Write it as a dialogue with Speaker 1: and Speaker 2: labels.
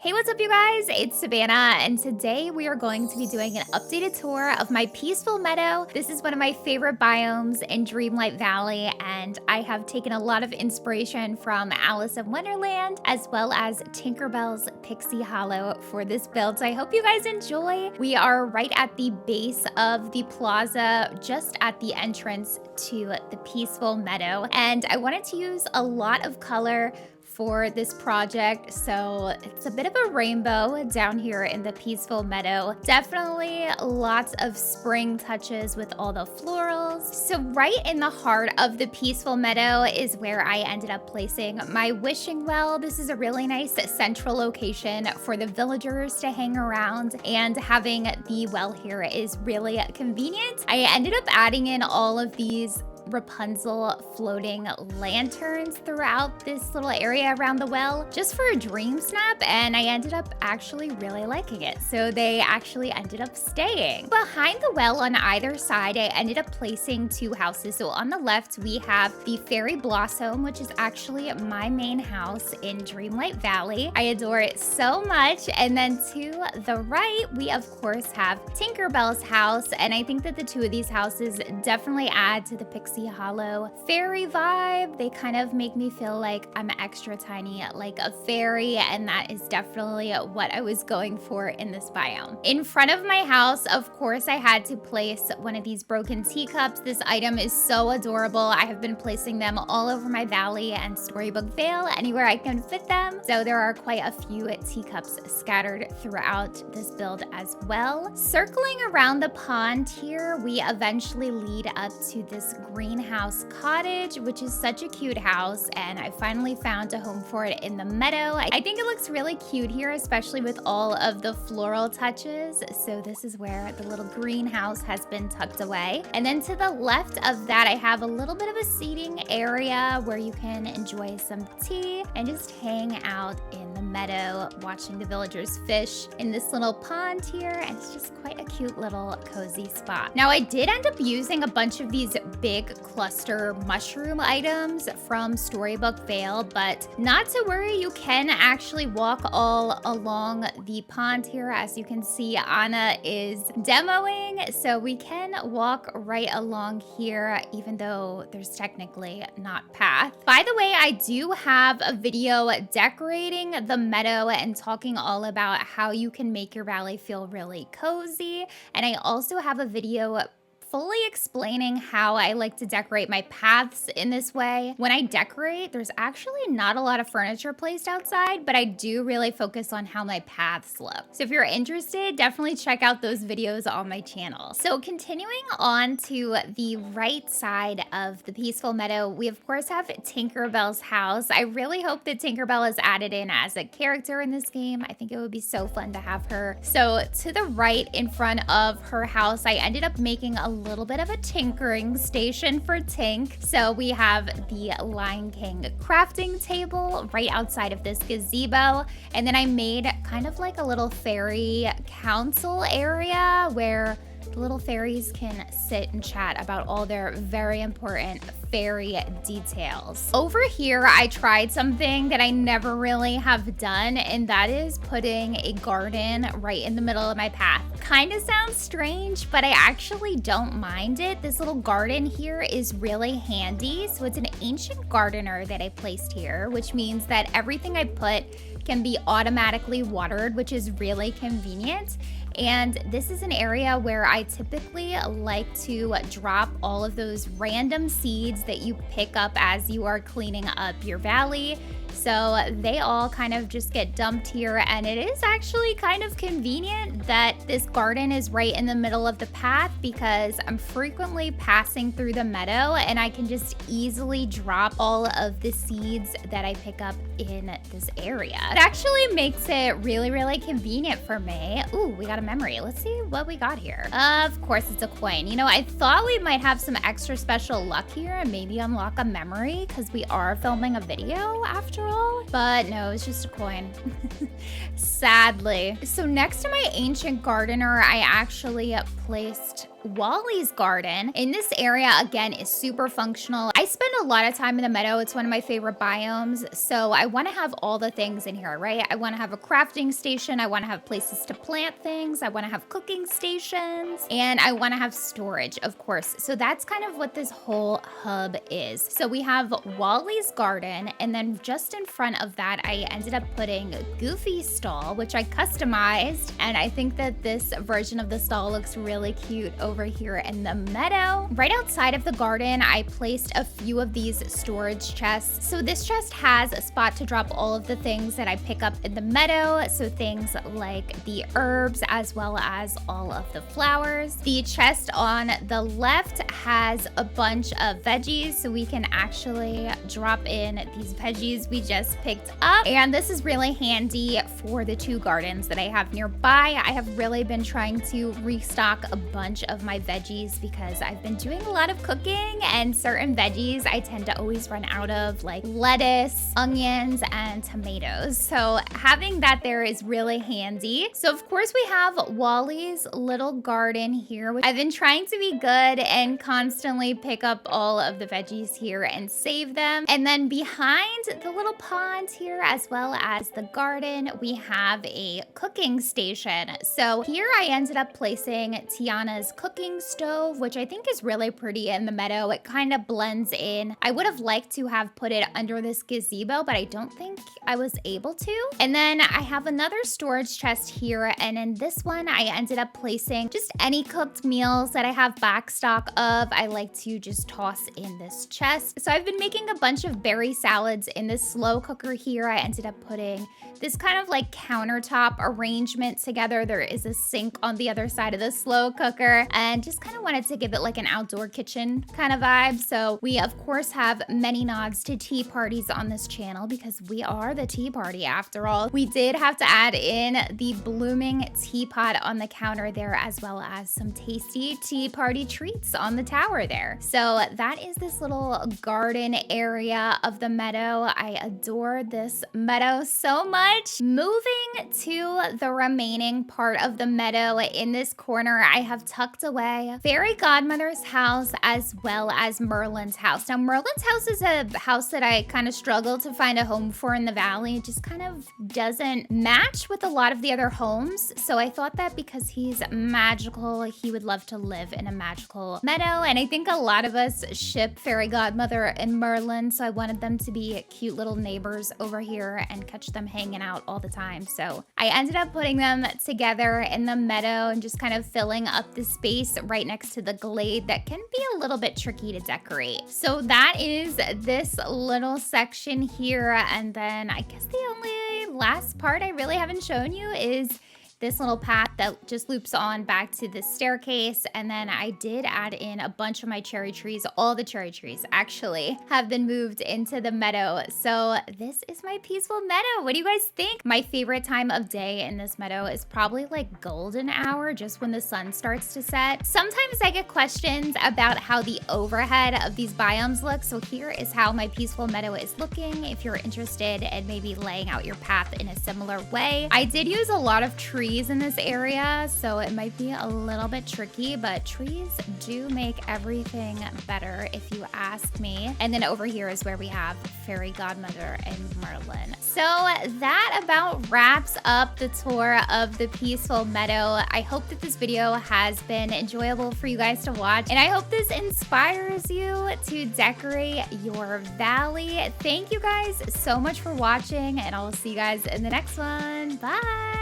Speaker 1: Hey, what's up, you guys? It's Savannah, and today we are going to be doing an updated tour of my peaceful meadow. This is one of my favorite biomes in Dreamlight Valley, and I have taken a lot of inspiration from Alice in Wonderland, as well as Tinkerbell's Pixie Hollow for this build, so I hope you guys enjoy. We are right at the base of the plaza, just at the entrance to the peaceful meadow, and I wanted to use a lot of color for this project, so it's a bit of a rainbow down here in the peaceful meadow. Definitely lots of spring touches with all the florals. So right in the heart of the peaceful meadow is where I ended up placing my wishing well. This is a really nice central location for the villagers to hang around, and having the well here is really convenient. I ended up adding in all of these Rapunzel floating lanterns throughout this little area around the well just for a dream snap, and I ended up actually really liking it, so they actually ended up staying. Behind the well on either side, I ended up placing two houses. So on the left we have the Fairy Blossom, which is actually my main house in Dreamlight Valley. I adore it so much. And then to the right we of course have Tinkerbell's house, and I think that the two of these houses definitely add to the Pixie Hollow fairy vibe. They kind of make me feel like I'm extra tiny, like a fairy, and that is definitely what I was going for in this biome. In front of my house, of course, I had to place one of these broken teacups. This item is so adorable. I have been placing them all over my valley and Storybook Vale, anywhere I can fit them. So there are quite a few teacups scattered throughout this build as well. Circling around the pond here, we eventually lead up to this greenhouse cottage, which is such a cute house, and I finally found a home for it in the meadow. I think it looks really cute here, especially with all of the floral touches. So this is where the little greenhouse has been tucked away. And then to the left of that, I have a little bit of a seating area where you can enjoy some tea and just hang out in the meadow, watching the villagers fish in this little pond here, and it's just quite a cute little cozy spot. Now, I did end up using a bunch of these big cluster mushroom items from Storybook Vale, but not to worry, you can actually walk all along the pond here. As you can see, Anna is demoing, so we can walk right along here, even though there's technically not path. By the way, I do have a video decorating the meadow and talking all about how you can make your valley feel really cozy, and I also have a video fully explaining how I like to decorate my paths in this way. When I decorate, there's actually not a lot of furniture placed outside, but I do really focus on how my paths look. So if you're interested, definitely check out those videos on my channel. So continuing on to the right side of the peaceful meadow, we of course have Tinkerbell's house. I really hope that Tinkerbell is added in as a character in this game. I think it would be so fun to have her. So to the right in front of her house, I ended up making a little bit of a tinkering station for Tink. So we have the Lion King crafting table right outside of this gazebo, and then I made kind of like a little fairy council area where the little fairies can sit and chat about all their very important fairy details. Over here, I tried something that I never really have done, and that is putting a garden right in the middle of my path. Kind of sounds strange, but I actually don't mind it. This little garden here is really handy. So it's an ancient gardener that I placed here, which means that everything I put can be automatically watered, which is really convenient. And this is an area where I typically like to drop all of those random seeds that you pick up as you are cleaning up your valley. So they all kind of just get dumped here, and it is actually kind of convenient that this garden is right in the middle of the path, because I'm frequently passing through the meadow and I can just easily drop all of the seeds that I pick up in this area. It actually makes it really, really convenient for me. Ooh, we got a memory. Let's see what we got here. Of course, it's a coin. You know, I thought we might have some extra special luck here and maybe unlock a memory, because we are filming a video after all, but no, it's just a coin. Sadly. So next to my ancient gardener, I actually placed Wally's garden. In this area, again, is super functional. I spend a lot of time in the meadow. It's one of my favorite biomes. So I want to have all the things in here, right? I want to have a crafting station. I want to have places to plant things. I want to have cooking stations. And I want to have storage, of course. So that's kind of what this whole hub is. So we have Wally's garden. And then just in front of that, I ended up putting Goofy's stall, which I customized. And I think that this version of the stall looks really cute over here in the meadow. Right outside of the garden, I placed a few of these storage chests. So this chest has a spot to drop all of the things that I pick up in the meadow. So things like the herbs as well as all of the flowers. The chest on the left has a bunch of veggies. So we can actually drop in these veggies we just picked up. And this is really handy for the 2 gardens that I have nearby. I have really been trying to restock a bunch of my veggies because I've been doing a lot of cooking, and certain veggies I tend to always run out of, like lettuce, onions, and tomatoes. So having that there is really handy. So of course we have Wally's little garden here, which I've been trying to be good and constantly pick up all of the veggies here and save them. And then behind the little pond here, as well as the garden, we have a cooking station. So here I ended up placing Tiana's cooking stove, which I think is really pretty in the meadow. It kind of blends in. I would have liked to have put it under this gazebo, but I don't think I was able to. And then I have another storage chest here, and in this one I ended up placing just any cooked meals that I have back stock of. I like to just toss in this chest. So I've been making a bunch of berry salads in this slow cooker here. I ended up putting this kind of like countertop arrangement together. There is a sink on the other side of the slow cooker, and just kind of wanted to give it like an outdoor kitchen kind of vibe. So we of course have many nods to tea parties on this channel because we are the tea party after all. We did have to add in the blooming teapot on the counter there, as well as some tasty tea party treats on the tower there. So that is this little garden area of the meadow. I adore this meadow so much. Moving to the remaining part of the meadow, in this corner I have tucked away Fairy Godmother's house as well as Merlin's house. Now Merlin's house is a house that I kind of struggle to find a home for in the valley. It just kind of doesn't match with a lot of the other homes. So I thought that because he's magical, he would love to live in a magical meadow. And I think a lot of us ship Fairy Godmother and Merlin. So I wanted them to be cute little neighbors over here and catch them hanging out all the time. So I ended up putting them together in the meadow and just kind of filling up the space right next to the glade that can be a little bit tricky to decorate. So that is this little section here. And then I guess the only last part I really haven't shown you is this little path that just loops on back to the staircase. And then I did add in a bunch of my cherry trees. All the cherry trees actually have been moved into the meadow. So this is my peaceful meadow. What do you guys think? My favorite time of day in this meadow is probably like golden hour, just when the sun starts to set. Sometimes I get questions about how the overhead of these biomes look. So here is how my peaceful meadow is looking. If you're interested in maybe laying out your path in a similar way. I did use a lot of trees in this area, so it might be a little bit tricky, but trees do make everything better if you ask me. And then over here is where we have Fairy Godmother and Merlin. So that about wraps up the tour of the peaceful meadow. I hope that this video has been enjoyable for you guys to watch, and I hope this inspires you to decorate your valley. Thank you guys so much for watching, and I'll see you guys in the next one. Bye!